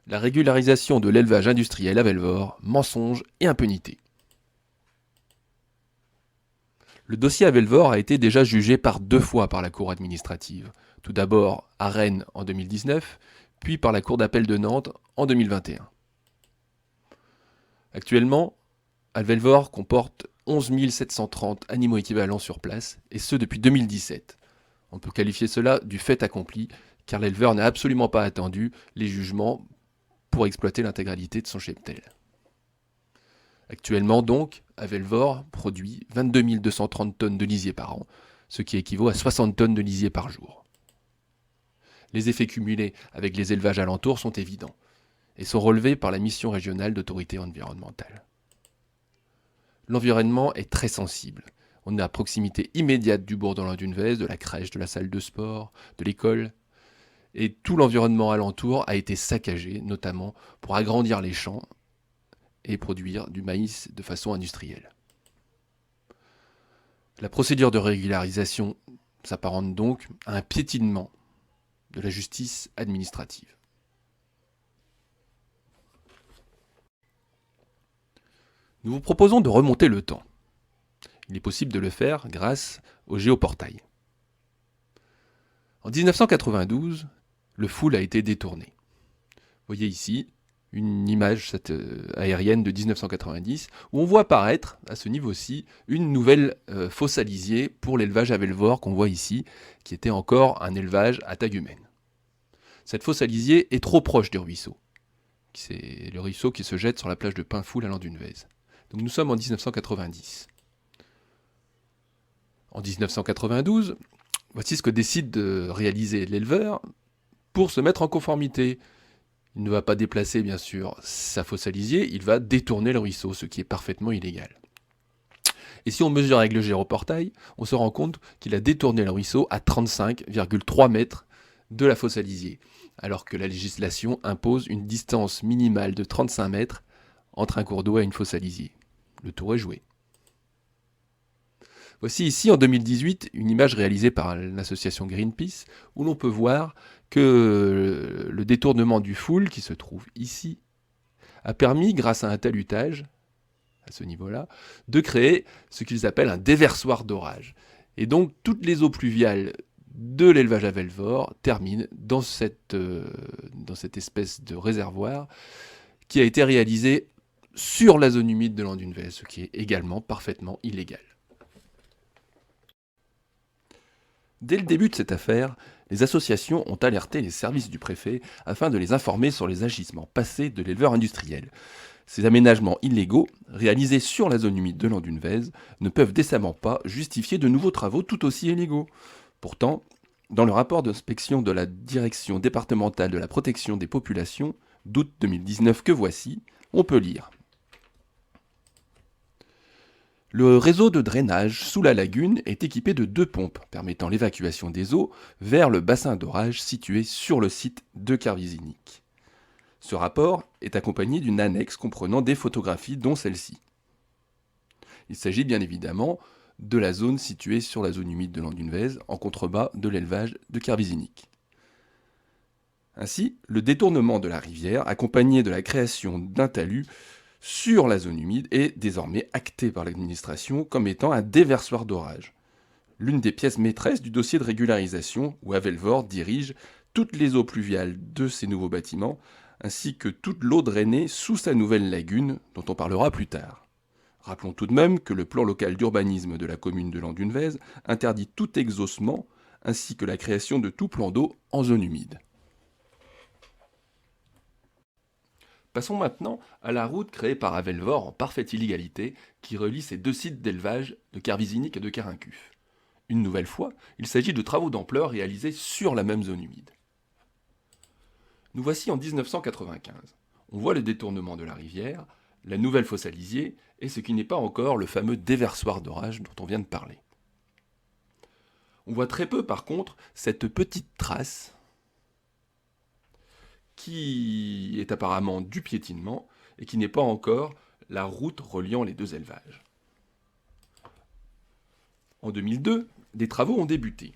La régularisation de l'élevage industriel à Velvor, mensonge et impunité. Le dossier à Velvor a été déjà jugé par 2 fois par la Cour administrative. Tout d'abord à Rennes en 2019, puis par la Cour d'appel de Nantes en 2021. Actuellement, Velvor comporte 11 730 animaux équivalents sur place, et ce depuis 2017. On peut qualifier cela du fait accompli, car l'éleveur n'a absolument pas attendu les jugements pour exploiter l'intégralité de son cheptel. Actuellement donc, Velvor produit 22 230 tonnes de lisier par an, ce qui équivaut à 60 tonnes de lisier par jour. Les effets cumulés avec les élevages alentours sont évidents, et sont relevés par la mission régionale d'autorité environnementale. L'environnement est très sensible. On est à proximité immédiate du bourg de Landunvez, de la crèche, de la salle de sport, de l'école, et tout l'environnement alentour a été saccagé, notamment pour agrandir les champs et produire du maïs de façon industrielle. La procédure de régularisation s'apparente donc à un piétinement de la justice administrative. Nous vous proposons de remonter le temps. Il est possible de le faire grâce au géoportail. En 1992, le foule a été détourné. Vous voyez ici une image aérienne de 1990 où on voit apparaître, à ce niveau-ci, une nouvelle fosse à lisier pour l'élevage à Velvor qu'on voit ici, qui était encore un élevage à taille humaine. Cette fosse à lisier est trop proche du ruisseau. C'est le ruisseau qui se jette sur la plage de Pinfoul à Landunvez. Donc nous sommes en 1990. En 1992, voici ce que décide de réaliser l'éleveur pour se mettre en conformité. Il ne va pas déplacer, bien sûr, sa fosse à lisier, il va détourner le ruisseau, ce qui est parfaitement illégal. Et si on mesure avec le géoportail, on se rend compte qu'il a détourné le ruisseau à 35,3 mètres de la fosse à lisier, alors que la législation impose une distance minimale de 35 mètres entre un cours d'eau et une fosse à lisier. Le tour est joué. Voici ici, en 2018, une image réalisée par l'association Greenpeace, où l'on peut voir que le détournement du foule, qui se trouve ici, a permis, grâce à un talutage, à ce niveau-là, de créer ce qu'ils appellent un déversoir d'orage. Et donc, toutes les eaux pluviales de l'élevage à Velvor terminent dans cette espèce de réservoir qui a été réalisé sur la zone humide de Landunvez, ce qui est également parfaitement illégal. Dès le début de cette affaire, les associations ont alerté les services du préfet afin de les informer sur les agissements passés de l'éleveur industriel. Ces aménagements illégaux, réalisés sur la zone humide de Landunvez, ne peuvent décemment pas justifier de nouveaux travaux tout aussi illégaux. Pourtant, dans le rapport d'inspection de la Direction départementale de la protection des populations d'août 2019 que voici, on peut lire: le réseau de drainage sous la lagune est équipé de 2 pompes permettant l'évacuation des eaux vers le bassin d'orage situé sur le site de Kervizinic. Ce rapport est accompagné d'une annexe comprenant des photographies dont celle-ci. Il s'agit bien évidemment de la zone située sur la zone humide de Landunvez en contrebas de l'élevage de Kervizinic. Ainsi, le détournement de la rivière, accompagné de la création d'un talus sur la zone humide, est désormais acté par l'administration comme étant un déversoir d'orage. L'une des pièces maîtresses du dossier de régularisation où Velvor dirige toutes les eaux pluviales de ces nouveaux bâtiments, ainsi que toute l'eau drainée sous sa nouvelle lagune, dont on parlera plus tard. Rappelons tout de même que le plan local d'urbanisme de la commune de Landunvez interdit tout exhaussement, ainsi que la création de tout plan d'eau en zone humide. Passons maintenant à la route créée par Velvor en parfaite illégalité qui relie ces 2 sites d'élevage de Kervizinic et de Kerincuf. Une nouvelle fois, il s'agit de travaux d'ampleur réalisés sur la même zone humide. Nous voici en 1995. On voit le détournement de la rivière, la nouvelle fosse à lisier et ce qui n'est pas encore le fameux déversoir d'orage dont on vient de parler. On voit très peu par contre cette petite trace qui est apparemment du piétinement et qui n'est pas encore la route reliant les 2 élevages. En 2002, des travaux ont débuté.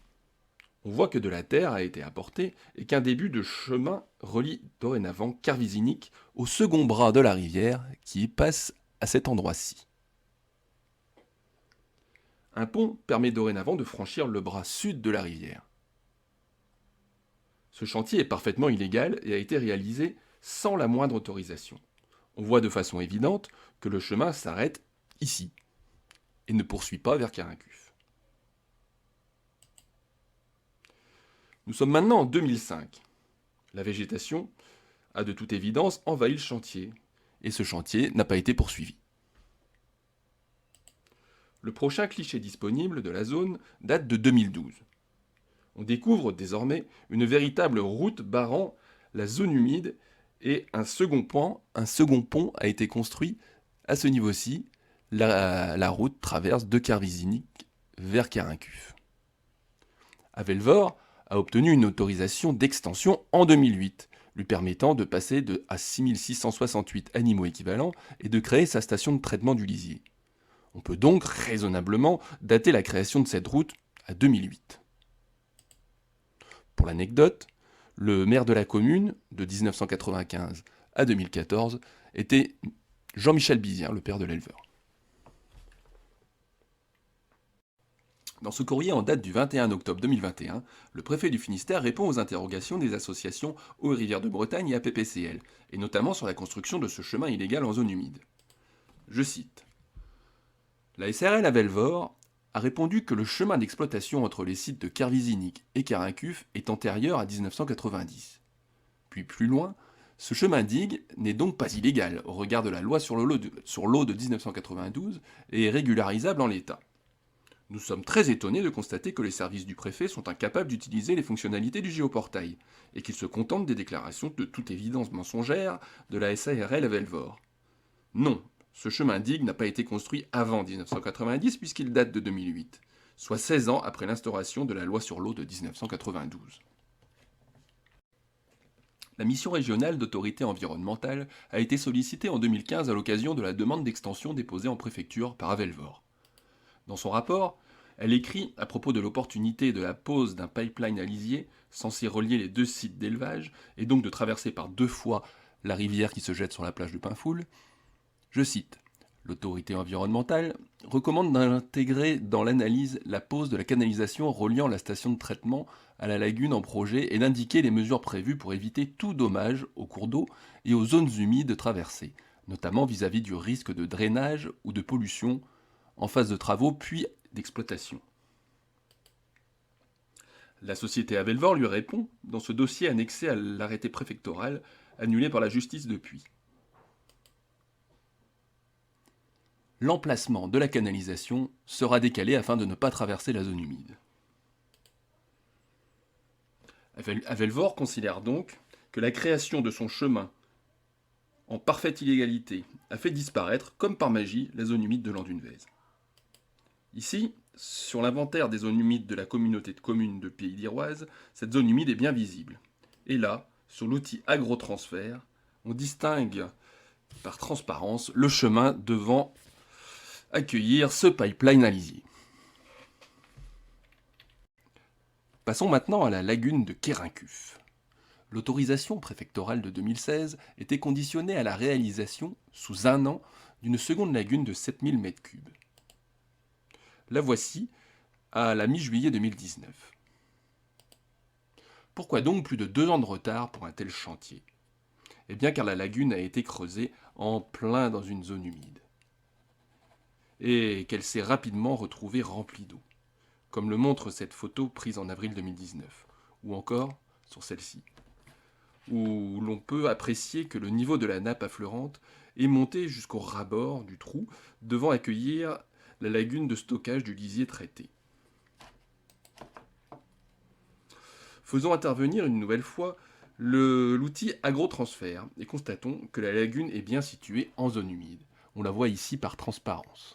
On voit que de la terre a été apportée et qu'un début de chemin relie dorénavant Carvizinic au second bras de la rivière qui passe à cet endroit-ci. Un pont permet dorénavant de franchir le bras sud de la rivière. Ce chantier est parfaitement illégal et a été réalisé sans la moindre autorisation. On voit de façon évidente que le chemin s'arrête ici et ne poursuit pas vers Carrincuf. Nous sommes maintenant en 2005. La végétation a de toute évidence envahi le chantier et ce chantier n'a pas été poursuivi. Le prochain cliché disponible de la zone date de 2012. On découvre désormais une véritable route barrant la zone humide et un second pont a été construit à ce niveau-ci. La route traverse de Carvizinic vers Carrincuf. Avelvor a obtenu une autorisation d'extension en 2008, lui permettant de passer à 6668 animaux équivalents et de créer sa station de traitement du lisier. On peut donc raisonnablement dater la création de cette route à 2008. Pour l'anecdote, le maire de la commune, de 1995 à 2014, était Jean-Michel Bizière, le père de l'éleveur. Dans ce courrier en date du 21 octobre 2021, le préfet du Finistère répond aux interrogations des associations Eaux et Rivières de Bretagne et APPCL, et notamment sur la construction de ce chemin illégal en zone humide. Je cite. La SRL à Velvor a répondu que le chemin d'exploitation entre les sites de Carvizinic et Carrincuf est antérieur à 1990. Puis plus loin, ce chemin digue n'est donc pas illégal au regard de la loi sur l'eau de 1992 et est régularisable en l'état. Nous sommes très étonnés de constater que les services du préfet sont incapables d'utiliser les fonctionnalités du géoportail et qu'ils se contentent des déclarations de toute évidence mensongères de la SARL à Velvor. Non, ce chemin digue n'a pas été construit avant 1990 puisqu'il date de 2008, soit 16 ans après l'instauration de la loi sur l'eau de 1992. La mission régionale d'autorité environnementale a été sollicitée en 2015 à l'occasion de la demande d'extension déposée en préfecture par Avelvor. Dans son rapport, elle écrit à propos de l'opportunité de la pose d'un pipeline à lisier censé relier les deux sites d'élevage et donc de traverser par deux fois la rivière qui se jette sur la plage de Pinfoul. Je cite. L'autorité environnementale recommande d'intégrer dans l'analyse la pose de la canalisation reliant la station de traitement à la lagune en projet et d'indiquer les mesures prévues pour éviter tout dommage aux cours d'eau et aux zones humides traversées, notamment vis-à-vis du risque de drainage ou de pollution en phase de travaux puis d'exploitation. La société Avelvor lui répond dans ce dossier annexé à l'arrêté préfectoral annulé par la justice depuis. L'emplacement de la canalisation sera décalé afin de ne pas traverser la zone humide. Avelvor considère donc que la création de son chemin en parfaite illégalité a fait disparaître, comme par magie, la zone humide de Landunvez. Ici, sur l'inventaire des zones humides de la communauté de communes de Pays d'Iroise, cette zone humide est bien visible. Et là, sur l'outil agrotransfert, on distingue par transparence le chemin devant accueillir ce pipeline à lisier. Passons maintenant à la lagune de Carrincuf. L'autorisation préfectorale de 2016 était conditionnée à la réalisation, sous un an, d'une seconde lagune de 7000 m3. La voici à la mi-juillet 2019. Pourquoi donc plus de 2 ans de retard pour un tel chantier? Eh bien car la lagune a été creusée en plein dans une zone humide. Et qu'elle s'est rapidement retrouvée remplie d'eau, comme le montre cette photo prise en avril 2019, ou encore sur celle-ci, où l'on peut apprécier que le niveau de la nappe affleurante est monté jusqu'au ras-bord du trou, devant accueillir la lagune de stockage du lisier traité. Faisons intervenir une nouvelle fois l'outil agrotransfert et constatons que la lagune est bien située en zone humide. On la voit ici par transparence.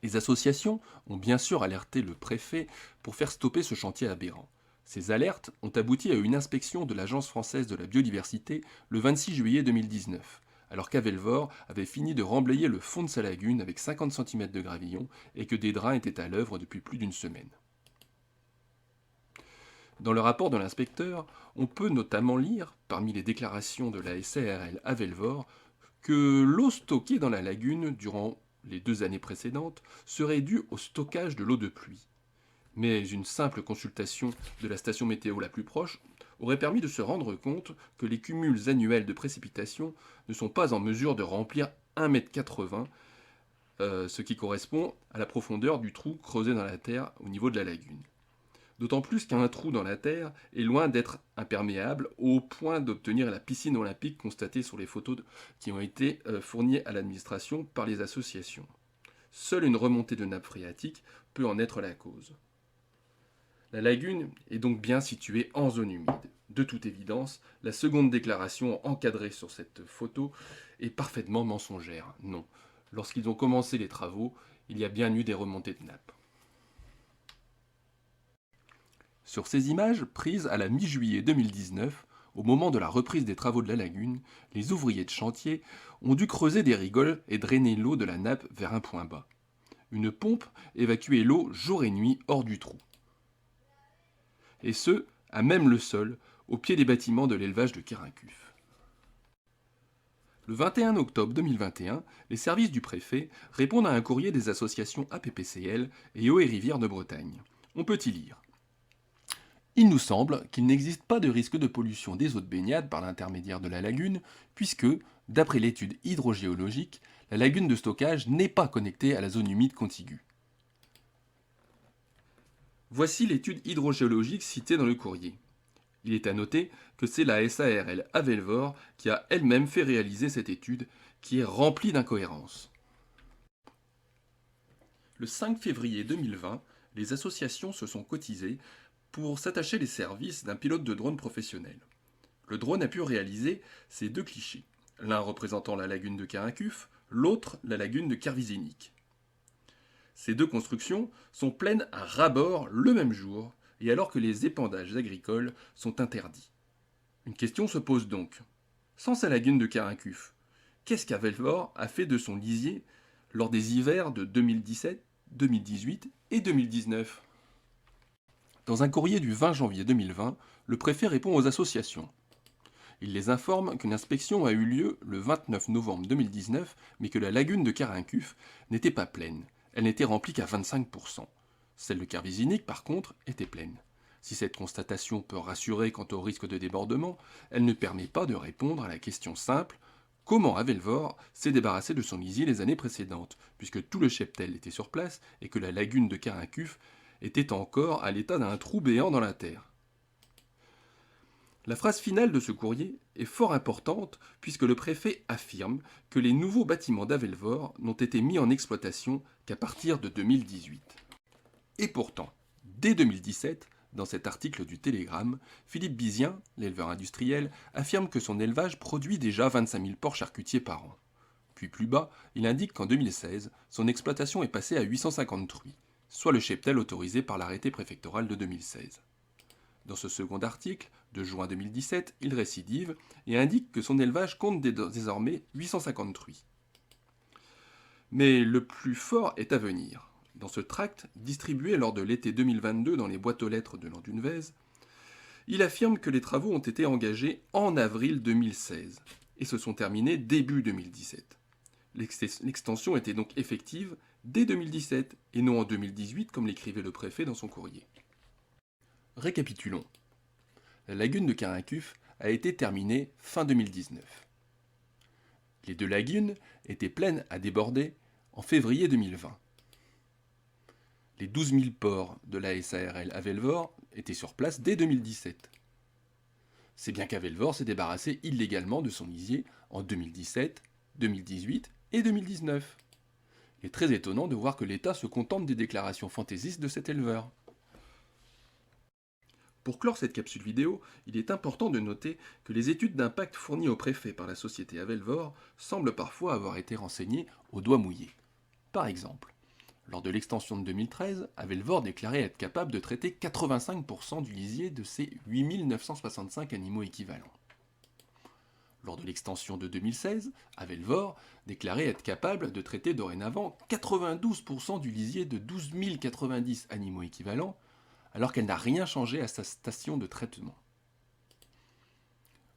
Les associations ont bien sûr alerté le préfet pour faire stopper ce chantier aberrant. Ces alertes ont abouti à une inspection de l'Agence française de la biodiversité le 26 juillet 2019, alors qu'Avelvor avait fini de remblayer le fond de sa lagune avec 50 cm de gravillon et que des drains étaient à l'œuvre depuis plus d'une semaine. Dans le rapport de l'inspecteur, on peut notamment lire, parmi les déclarations de la SARL Avelvor, que l'eau stockée dans la lagune durant les 2 années précédentes serait due au stockage de l'eau de pluie. Mais une simple consultation de la station météo la plus proche aurait permis de se rendre compte que les cumuls annuels de précipitations ne sont pas en mesure de remplir 1,80 m, ce qui correspond à la profondeur du trou creusé dans la terre au niveau de la lagune. D'autant plus qu'un trou dans la terre est loin d'être imperméable au point d'obtenir la piscine olympique constatée sur les photos qui ont été fournies à l'administration par les associations. Seule une remontée de nappe phréatique peut en être la cause. La lagune est donc bien située en zone humide. De toute évidence, la seconde déclaration encadrée sur cette photo est parfaitement mensongère. Non, lorsqu'ils ont commencé les travaux, il y a bien eu des remontées de nappe. Sur ces images, prises à la mi-juillet 2019, au moment de la reprise des travaux de la lagune, les ouvriers de chantier ont dû creuser des rigoles et drainer l'eau de la nappe vers un point bas. Une pompe évacuait l'eau jour et nuit hors du trou. Et ce, à même le sol, au pied des bâtiments de l'élevage de Carincuff. Le 21 octobre 2021, les services du préfet répondent à un courrier des associations APPCL et Eau et Rivières de Bretagne. On peut y lire: il nous semble qu'il n'existe pas de risque de pollution des eaux de baignade par l'intermédiaire de la lagune, puisque, d'après l'étude hydrogéologique, la lagune de stockage n'est pas connectée à la zone humide contiguë. Voici l'étude hydrogéologique citée dans le courrier. Il est à noter que c'est la SARL Avelvor qui a elle-même fait réaliser cette étude, qui est remplie d'incohérences. Le 5 février 2020, les associations se sont cotisées pour s'attacher les services d'un pilote de drone professionnel. Le drone a pu réaliser ces 2 clichés, l'un représentant la lagune de Carincuff, l'autre la lagune de Kervizénic. Ces 2 constructions sont pleines à ras-bord le même jour, et alors que les épandages agricoles sont interdits. Une question se pose donc. Sans sa lagune de Carincuff, qu'est-ce qu'Avelvor a fait de son lisier lors des hivers de 2017, 2018 et 2019 ? Dans un courrier du 20 janvier 2020, le préfet répond aux associations. Il les informe qu'une inspection a eu lieu le 29 novembre 2019, mais que la lagune de Carincuff n'était pas pleine. Elle n'était remplie qu'à 25%. Celle de Kervizénic, par contre, était pleine. Si cette constatation peut rassurer quant au risque de débordement, elle ne permet pas de répondre à la question simple: comment Avelvor s'est débarrassé de son lisier les années précédentes, puisque tout le cheptel était sur place et que la lagune de Carincuff était encore à l'état d'un trou béant dans la terre. La phrase finale de ce courrier est fort importante puisque le préfet affirme que les nouveaux bâtiments d'Avelvor n'ont été mis en exploitation qu'à partir de 2018. Et pourtant, dès 2017, dans cet article du Télégramme, Philippe Bizien, l'éleveur industriel, affirme que son élevage produit déjà 25 000 porcs charcutiers par an. Puis plus bas, il indique qu'en 2016, son exploitation est passée à 850 truies, soit le cheptel autorisé par l'arrêté préfectoral de 2016. Dans ce second article, de juin 2017, il récidive et indique que son élevage compte désormais 850 truies. Mais le plus fort est à venir. Dans ce tract, distribué lors de l'été 2022 dans les boîtes aux lettres de Landunvez, il affirme que les travaux ont été engagés en avril 2016 et se sont terminés début 2017. L'extension était donc effective dès 2017 et non en 2018 comme l'écrivait le préfet dans son courrier. Récapitulons. La lagune de Carincuff a été terminée fin 2019. Les 2 lagunes étaient pleines à déborder en février 2020. Les 12 000 porcs de la SARL Avelvor étaient sur place dès 2017. C'est bien qu'Avelvor s'est débarrassé illégalement de son lisier en 2017, 2018 et 2019. Il est très étonnant de voir que l'État se contente des déclarations fantaisistes de cet éleveur. Pour clore cette capsule vidéo, il est important de noter que les études d'impact fournies au préfet par la société Avelvor semblent parfois avoir été renseignées au doigt mouillé. Par exemple, lors de l'extension de 2013, Avelvor déclarait être capable de traiter 85% du lisier de ses 8 965 animaux équivalents. Lors de l'extension de 2016, Avelvor déclarait être capable de traiter dorénavant 92% du lisier de 12 090 animaux équivalents, alors qu'elle n'a rien changé à sa station de traitement.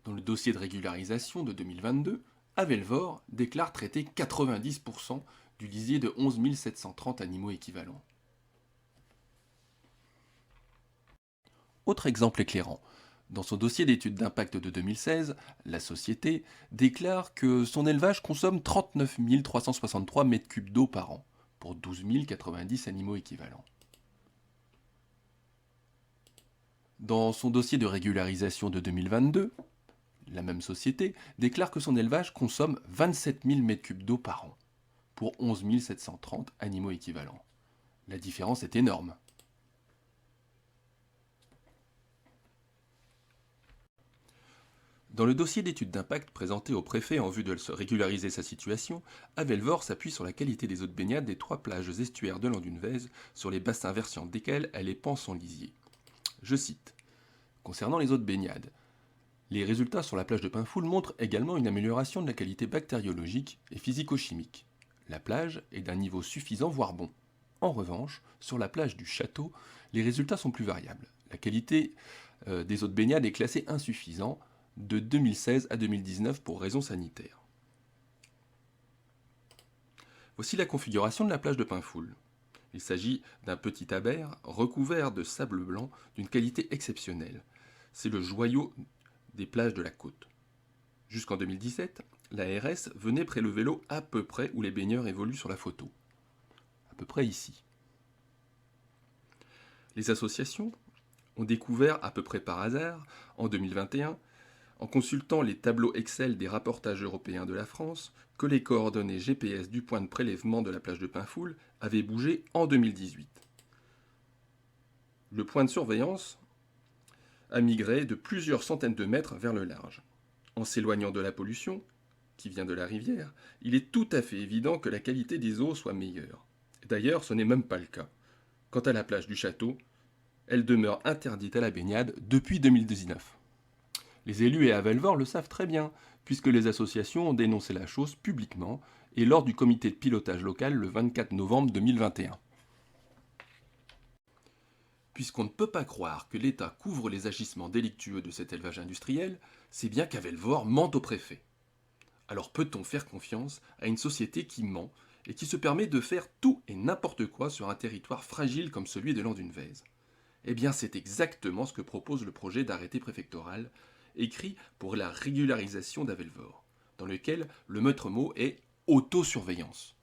Dans le dossier de régularisation de 2022, Avelvor déclare traiter 90% du lisier de 11 730 animaux équivalents. Autre exemple éclairant. Dans son dossier d'étude d'impact de 2016, la société déclare que son élevage consomme 39 363 m3 d'eau par an, pour 12 090 animaux équivalents. Dans son dossier de régularisation de 2022, la même société déclare que son élevage consomme 27 000 m3 d'eau par an, pour 11 730 animaux équivalents. La différence est énorme. Dans le dossier d'étude d'impact présenté au préfet en vue de se régulariser sa situation, Avelvor s'appuie sur la qualité des eaux de baignade des 3 plages estuaires de Landunvèze, sur les bassins versants desquels elle épand son lisier. Je cite. Concernant les eaux de baignade, les résultats sur la plage de Pinfoul montrent également une amélioration de la qualité bactériologique et physico-chimique. La plage est d'un niveau suffisant, voire bon. En revanche, sur la plage du Château, les résultats sont plus variables. La qualité des eaux de baignade est classée insuffisant de 2016 à 2019 pour raisons sanitaires. Voici la configuration de la plage de Pinfoul. Il s'agit d'un petit abert recouvert de sable blanc d'une qualité exceptionnelle. C'est le joyau des plages de la côte. Jusqu'en 2017, l'ARS venait prélever l'eau à peu près où les baigneurs évoluent sur la photo. À peu près ici. Les associations ont découvert, à peu près par hasard, en 2021, en consultant les tableaux Excel des rapportages européens de la France, que les coordonnées GPS du point de prélèvement de la plage de Pinfoul avaient bougé en 2018. Le point de surveillance a migré de plusieurs centaines de mètres vers le large. En s'éloignant de la pollution, qui vient de la rivière, il est tout à fait évident que la qualité des eaux soit meilleure. D'ailleurs, ce n'est même pas le cas. Quant à la plage du Château, elle demeure interdite à la baignade depuis 2019. Les élus et Avelvor le savent très bien, puisque les associations ont dénoncé la chose publiquement et lors du comité de pilotage local le 24 novembre 2021. Puisqu'on ne peut pas croire que l'État couvre les agissements délictueux de cet élevage industriel, c'est bien qu'Avelvor ment au préfet. Alors peut-on faire confiance à une société qui ment et qui se permet de faire tout et n'importe quoi sur un territoire fragile comme celui de Landunvèze ? Eh bien, c'est exactement ce que propose le projet d'arrêté préfectoral écrit pour la régularisation d'Avelvor, dans lequel le maître mot est autosurveillance.